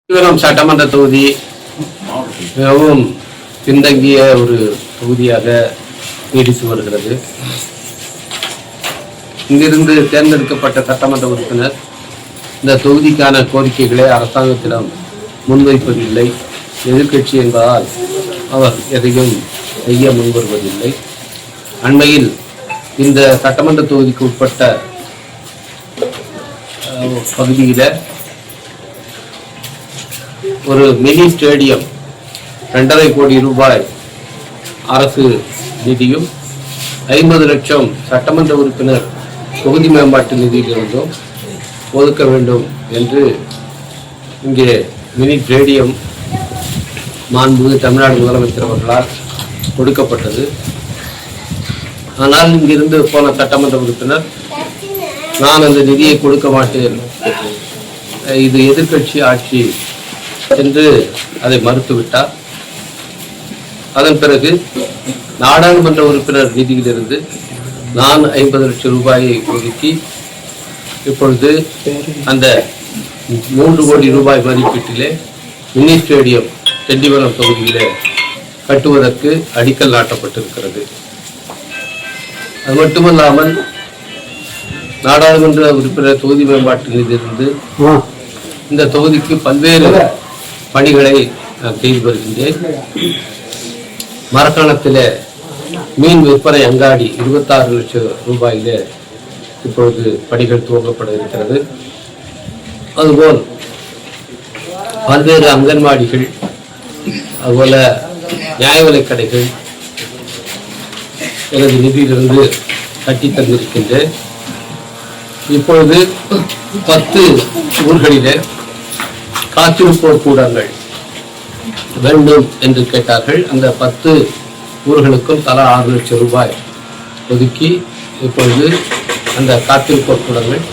காஞ்சிபுரம் சட்டமன்ற தொகுதி மிகவும் பின்தங்கிய ஒரு தொகுதியாக நீடித்து வருகிறது. இங்கிருந்து தேர்ந்தெடுக்கப்பட்ட சட்டமன்ற உறுப்பினர் இந்த தொகுதிக்கான கோரிக்கைகளை அரசாங்கத்திடம் முன்வைப்பதில்லை. எதிர்க்கட்சி என்பதால் அவர் எதையும் செய்ய முன்வருவதில்லை. அண்மையில் இந்த சட்டமன்ற தொகுதிக்கு உட்பட்ட பகுதியில் ஒரு மினி ஸ்டேடியம் 2.5 கோடி ரூபாய் அரசு நிதியும் 50 லட்சம் சட்டமன்ற உறுப்பினர் தொகுதி மேம்பாட்டு நிதியிலிருந்தும் ஒதுக்க வேண்டும் என்று இங்கே மினி ஸ்டேடியம் மாண்புமிகு தமிழ்நாடு முதலமைச்சர் அவர்களால் கொடுக்கப்பட்டது. ஆனால் இங்கிருந்து போன சட்டமன்ற உறுப்பினர் நான் அந்த நிதியை கொடுக்க மாட்டேன், இது எதிர்க்கட்சி ஆட்சி என்று அதை மறுத்துவிட்டார். அதன் பிறகு நாடாளுமன்ற உறுப்பினர் நிதியிலிருந்து நான் 50 லட்சம் ரூபாயை ஒதுக்கி இப்பொழுது அந்த 3 கோடி ரூபாய் மதிப்பீட்டிலே மினி ஸ்டேடியம் திண்டிவனம் தொகுதியிலே கட்டுவதற்கு அடிக்கல் நாட்டப்பட்டிருக்கிறது. அது மட்டுமல்லாமல் நாடாளுமன்ற உறுப்பினர் தொகுதி மேம்பாட்டு நிதியிலிருந்து இந்த தொகுதிக்கு பல்வேறு பணிகளை நான் செய்து வருகின்றேன். மரக்காணத்தில் மீன் விற்பனை அங்காடி 26 லட்சம் ரூபாயில இப்பொழுது பணிகள் துவங்கப்பட இருக்கிறது. அதுபோல் பல்வேறு அங்கன்வாடிகள், அதுபோல நியாய விலைக் கடைகள் எனது நிதியிலிருந்து கட்டி தந்திருக்கின்றேன். இப்பொழுது 10 ஊர்களிலே காத்திருப்போர் கூடங்கள் வேண்டும் என்று கேட்டார்கள். அந்த 10 ஊர்களுக்கும் தலா 6 லட்சம் ரூபாய் ஒதுக்கி இப்பொழுது அந்த காத்திருப்போர் கூடங்கள்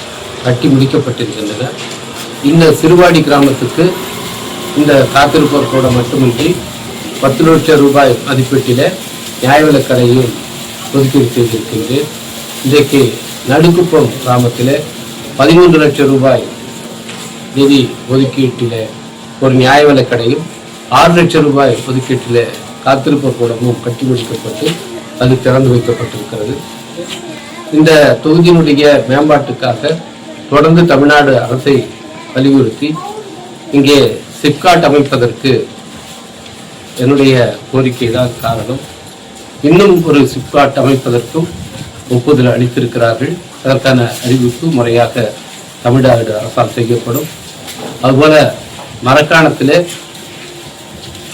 கட்டி முடிக்கப்பட்டிருக்கின்றன. இந்த சிறுவாடி கிராமத்துக்கு இந்த காத்திருப்போர் கூடம் மட்டுமின்றி 10 லட்சம் ரூபாய் மதிப்பீட்டில் நியாய விலைக் கடையும் ஒதுக்கீடு செய்திருக்கின்றேன். இன்றைக்கு நடுக்குப்பம் கிராமத்தில் 13 லட்சம் ரூபாய் நிதி ஒதுக்கீட்டில் ஒரு நியாய விலைக் கடையும் 6 லட்சம் ரூபாய் ஒதுக்கீட்டில் காத்திருப்போர் கூடமும் கட்டி முடிக்கப்பட்டு அது திறந்து வைக்கப்பட்டிருக்கிறது. இந்த தொகுதியினுடைய மேம்பாட்டுக்காக தொடர்ந்து தமிழ்நாடு அரசை வலியுறுத்தி இங்கே சிப்காட் அமைப்பதற்கு என்னுடைய கோரிக்கை தான் காரணம். இன்னும் ஒரு சிப்காட் அமைப்பதற்கும் ஒப்புதல் அளித்திருக்கிறார்கள். அதற்கான அறிவிப்பு முறையாக தமிழ்நாடு அரசால் செய்யப்படும். அதுபோல மரக்காணத்தில்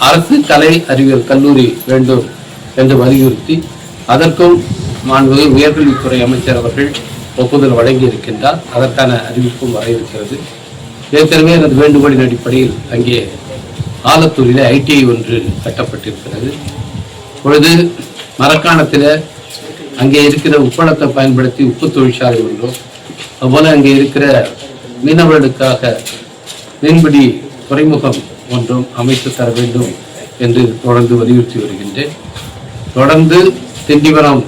அரசு கலை அறிவியல் கல்லூரி வேண்டும் என்று வலியுறுத்தி அதற்கும் மாண்புமிகு உயர்கல்வித்துறை அமைச்சர் அவர்கள் ஒப்புதல் வழங்கி இருக்கின்றார். அதற்கான அறிவிப்பும் வர இருக்கிறது. ஏற்கனவே எனது வேண்டுகோளின் அடிப்படையில் அங்கே ஆலத்தூரில் ITI ஒன்று கட்டப்பட்டிருக்கிறது. பொழுது மரக்காணத்தில் அங்கே இருக்கிற உப்பளத்தை பயன்படுத்தி உப்பு தொழிற்சாலை ஒன்றும், அதுபோல அங்கே இருக்கிற மீனவர்களுக்காக மீன்பிடி துறைமுகம் ஒன்றும் அமைத்து தர வேண்டும் என்று தொடர்ந்து வலியுறுத்தி வருகின்றேன். தொடர்ந்து திண்டிவனம்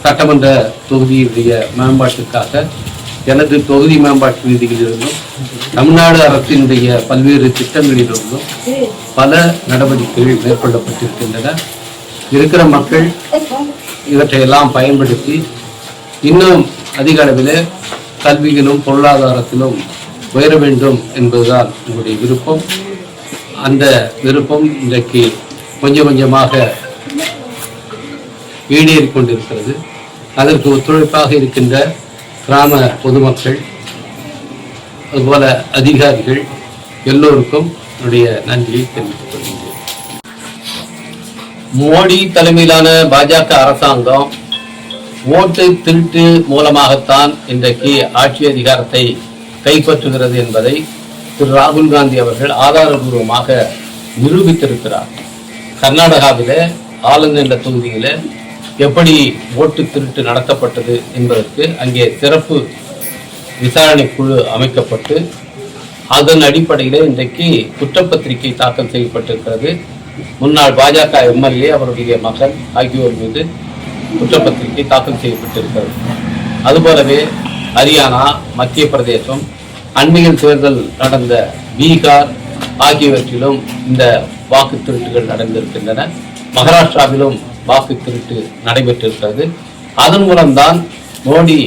சட்டமன்ற தொகுதியுடைய மேம்பாட்டுக்காக எனது தொகுதி மேம்பாட்டு நிதியிலிருந்தும் தமிழ்நாடு அரசினுடைய பல்வேறு திட்டங்களிலிருந்தும் பல நடவடிக்கைகள் மேற்கொள்ளப்பட்டிருக்கின்றன. இருக்கிற மக்கள் இவற்றையெல்லாம் பயன்படுத்தி இன்னும் அதிக அளவில் கல்வியிலும் பொருளாதாரத்திலும் உயர வேண்டும் என்பதுதான் உங்களுடைய விருப்பம். அந்த விருப்பம் இன்றைக்கு கொஞ்சம் கொஞ்சமாக ஈடேறிக் கொண்டிருக்கிறது. அதற்கு ஒத்துழைப்பாக இருக்கின்ற கிராம பொதுமக்கள், அதுபோல அதிகாரிகள் எல்லோருக்கும் என்னுடைய நன்றியை தெரிவித்துக் கொள்கின்றேன். மோடி தலைமையிலான பாஜக அரசாங்கம் ஓட்டு திருட்டு மூலமாகத்தான் இன்றைக்கு ஆட்சி அதிகாரத்தை கைப்பற்றுகிறது என்பதை திரு ராகுல் காந்தி அவர்கள் ஆதாரபூர்வமாக நிரூபித்திருக்கிறார். கர்நாடகாவில் ஆளுநர் என்ற தொகுதியில் எப்படி ஓட்டு திருட்டு நடத்தப்பட்டது என்பதற்கு அங்கே சிறப்பு விசாரணை குழு அமைக்கப்பட்டு அதன் அடிப்படையில் இன்றைக்கு குற்றப்பத்திரிகை தாக்கல் செய்யப்பட்டிருக்கிறது. முன்னாள் பாஜக MLA அவருடைய மகன் ஆகியோர் மீது குற்றப்பத்திரிகை தாக்கல் செய்யப்பட்டிருக்கிறது. அதுபோலவே ஹரியானா, மத்திய பிரதேசம், அண்மையில் தேர்தல் நடந்த பீகார், ஆகியவற்றிலும் இந்த வாக்கு திருட்டுகள் நடந்திருக்கின்றன. மகாராஷ்டிராவிலும் வாக்கு திருட்டு நடைபெற்றிருக்கிறது. அதன் மூலம்தான் மோடி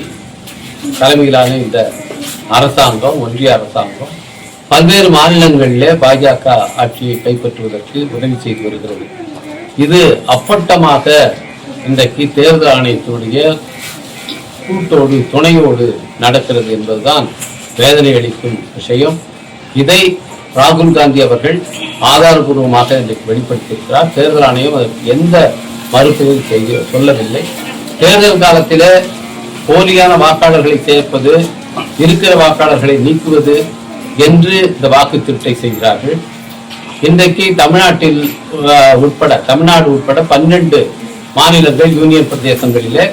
தலைமையிலான இந்த அரசாங்கம், ஒன்றிய அரசாங்கம் பல்வேறு மாநிலங்களிலே பாஜக ஆட்சியை கைப்பற்றுவதற்கு உதவி செய்து வருகிறது. இது அப்பட்டமாக இன்றைக்கு தேர்தல் ஆணையத்துடைய கூட்டோடு துணையோடு நடக்கிறது என்பதுதான் வேதனை அளிக்கும் விஷயம். இதை ராகுல் காந்தி அவர்கள் ஆதாரபூர்வமாக இன்றைக்கு வெளிப்படுத்தியிருக்கிறார். தேர்தல் ஆணையம் அதற்கு எந்த மறுப்பையும் சொல்லவில்லை. தேர்தல் காலத்தில் போலியான வாக்காளர்களை சேர்ப்பது, இருக்கிற வாக்காளர்களை நீக்குவது என்று இந்த வாக்கு திருட்டை செய்கிறார்கள். இன்றைக்கு தமிழ்நாடு உட்பட 12 மாநிலங்கள், யூனியன் பிரதேசங்களிலே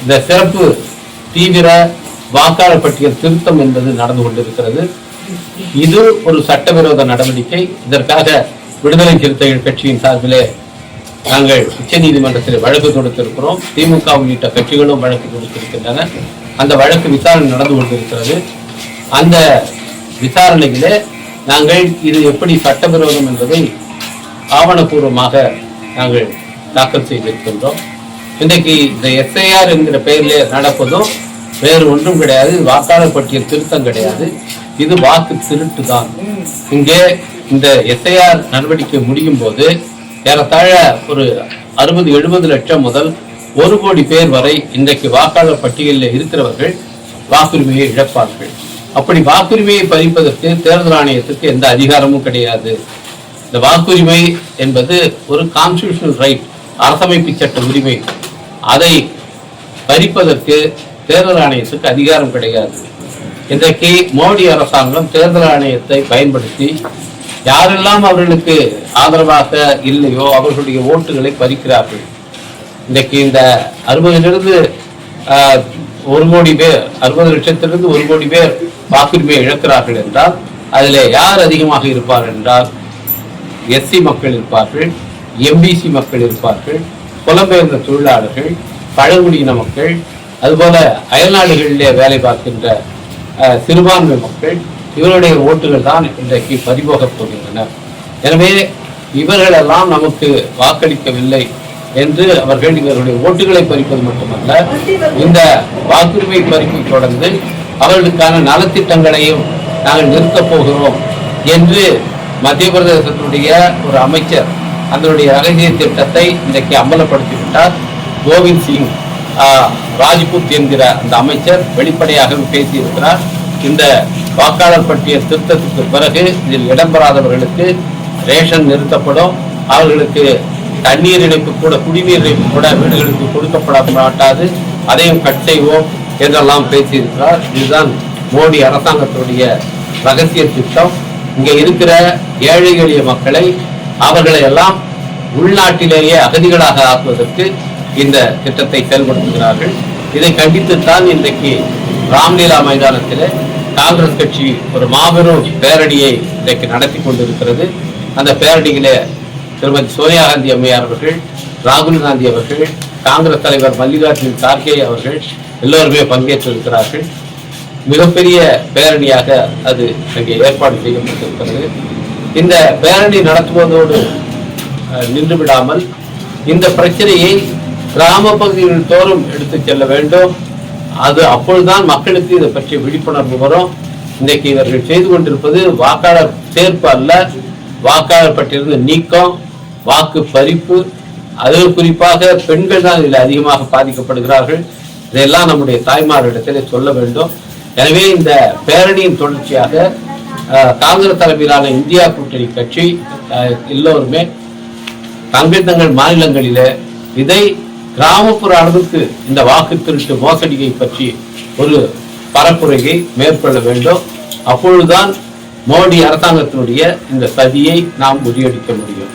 இந்த சிறப்பு தீவிர வாக்காளர் பட்டியல் திருத்தம் என்பது நடந்து கொண்டிருக்கிறது. இது ஒரு சட்டவிரோத நடவடிக்கை. இதற்காக விடுதலை சிறுத்தைகள் கட்சியின் சார்பிலே நாங்கள் உச்ச நீதிமன்றத்தில் வழக்கு தொடுத்திருக்கிறோம். திமுக உள்ளிட்ட கட்சிகளும் வழக்கு தொடுத்திருக்கின்றன. அந்த வழக்கு விசாரணை நடந்து கொண்டிருக்கிறது. அந்த விசாரணையிலே நாங்கள் இது எப்படி சட்டவிரோதம் என்பதை ஆவணப்பூர்வமாக நாங்கள் தாக்கல் செய்திருக்கின்றோம். இன்றைக்கு இந்த எஸ்ஐஆர் என்கிற பெயரிலே நடப்பதும் வேறு ஒன்றும் கிடையாது. வாக்காளர் பட்டியல் திருத்தம் கிடையாது. இது வாக்கு திருட்டு தான். இங்கே இந்த எஸ்ஐஆர் நடவடிக்கை முடியும் போது ஏறத்தாழ ஒரு 60-70 லட்சம் முதல் 1 கோடி பேர் வரை இன்றைக்கு வாக்காளர் பட்டியலில் இருக்கிறவர்கள் வாக்குரிமையை இழப்பார்கள். அப்படி வாக்குரிமையை பறிப்பதற்கு தேர்தல் ஆணையத்துக்கு எந்த அதிகாரமும் கிடையாது. இந்த வாக்குரிமை என்பது ஒரு கான்ஸ்டிடியூஷனல் ரைட், அரசமைப்பு சட்ட உரிமை. அதை பறிப்பதற்கு தேர்தல் ஆணையத்துக்கு அதிகாரம் கிடையாது. இன்றைக்கு மோடி அரசாங்கம் தேர்தல் ஆணையத்தை பயன்படுத்தி யாரெல்லாம் அவர்களுக்கு ஆதரவாக இல்லையோ அவர்களுடைய ஓட்டுகளை பறிக்கிறார்கள். இன்றைக்கு இந்த 60 லட்சத்திலிருந்து 1 கோடி பேர் வாக்குரிமையை இழக்கிறார்கள் என்றால் அதில் யார் அதிகமாக இருப்பார் என்றால் எஸ்சி மக்கள் இருப்பார்கள், எம்பிசி மக்கள் இருப்பார்கள், புலம்பெயர்ந்த தொழிலாளர்கள், பழங்குடியின மக்கள், அதுபோல அயல்நாடுகளிலே வேலை பார்க்கின்ற சிறுபான்மை மக்கள். இவருடைய ஓட்டுகள் தான் இன்றைக்கு பறிபோகப் போகின்றன. எனவே இவர்களெல்லாம் நமக்கு வாக்களிக்கவில்லை என்று அவர்கள் இவருடைய ஓட்டுகளை பறிப்பது மட்டுமல்ல, இந்த வாக்குரிமை பறிப்பை தொடர்ந்து அவர்களுக்கான நலத்திட்டங்களையும் நாங்கள் நிறுத்தப் போகிறோம் என்று மத்திய பிரதேசத்துடைய ஒரு அமைச்சர் அதனுடைய ரகசிய திட்டத்தை இன்றைக்கு அமலப்படுத்திவிட்டார். கோவிந்த் சிங் ராஜ்புத் என்கிற அந்த அமைச்சர் வெளிப்படையாக பேசியிருக்கிறார். இந்த வாக்காளர் பட்டியல் திருத்தத்துக்கு பிறகு இதில் இடம்பெறாதவர்களுக்கு ரேஷன் நிறுத்தப்படும், அவர்களுக்கு தண்ணீர் இணைப்பு கூட, குடிநீர் இணைப்பு கூட வீடுகளுக்கு கொடுக்கப்பட மாட்டாது, அதையும் கட் செய்வோம் என்றெல்லாம் பேசியிருக்கிறார். இதுதான் மோடி அரசாங்கத்துடைய ரகசிய திட்டம். இங்கே இருக்கிற ஏழை எளிய மக்களை, அவர்களை எல்லாம் உள்நாட்டிலேயே அகதிகளாக ஆக்குவதற்கு இந்த திட்டத்தை செயல்படுத்துகிறார்கள். இதை கண்டித்துத்தான் இன்றைக்கு ராம்லீலா மைதானத்தில் காங்கிரஸ் கட்சி ஒரு மாபெரும் பேரணியை இன்றைக்கு நடத்தி கொண்டிருக்கிறது. அந்த பேரணியிலே திருமதி சோனியா காந்தி அம்மையார் அவர்கள், ராகுல் காந்தி அவர்கள், காங்கிரஸ் தலைவர் மல்லிகார்ஜுன் கார்கே அவர்கள் எல்லோருமே பங்கேற்றிருக்கிறார்கள். மிகப்பெரிய பேரணியாக அது அங்கே ஏற்பாடு செய்யப்பட்டிருக்கிறது. இந்த பேரணி நடத்துவதோடு நின்று விடாமல் இந்த பிரச்சனையை கிராம பகுதிகள் தோறும் எடுத்து செல்ல வேண்டும். அது அப்பொழுதுதான் மக்களுக்கு இதை பற்றிய விழிப்புணர்வு வரும். இன்றைக்கு இவர்கள் செய்து கொண்டிருப்பது வாக்காளர் சேர்ப்பு அல்ல, வாக்காளர் பட்டியலிருந்து நீக்கம், வாக்கு பறிப்பு. அதில் குறிப்பாக பெண்கள் தான் இதில் அதிகமாக பாதிக்கப்படுகிறார்கள். இதெல்லாம் நம்முடைய தாய்மாரிடத்திலே சொல்ல வேண்டும். எனவே இந்த பேரணியின் தொடர்ச்சியாக காங்கிரஸ் தலைமையிலான இந்தியா கூட்டணி கட்சி எல்லோருமே தங்கள் மாநிலங்களிலே இதை கிராமப்புற அளவுக்கு இந்த வாக்கு திருட்டு மோசடியை பற்றி ஒரு பரப்புரையை மேற்கொள்ள வேண்டும். அப்பொழுதுதான் மோடி அரசாங்கத்தினுடைய இந்த சதியை நாம் முறியடிக்க முடியும்.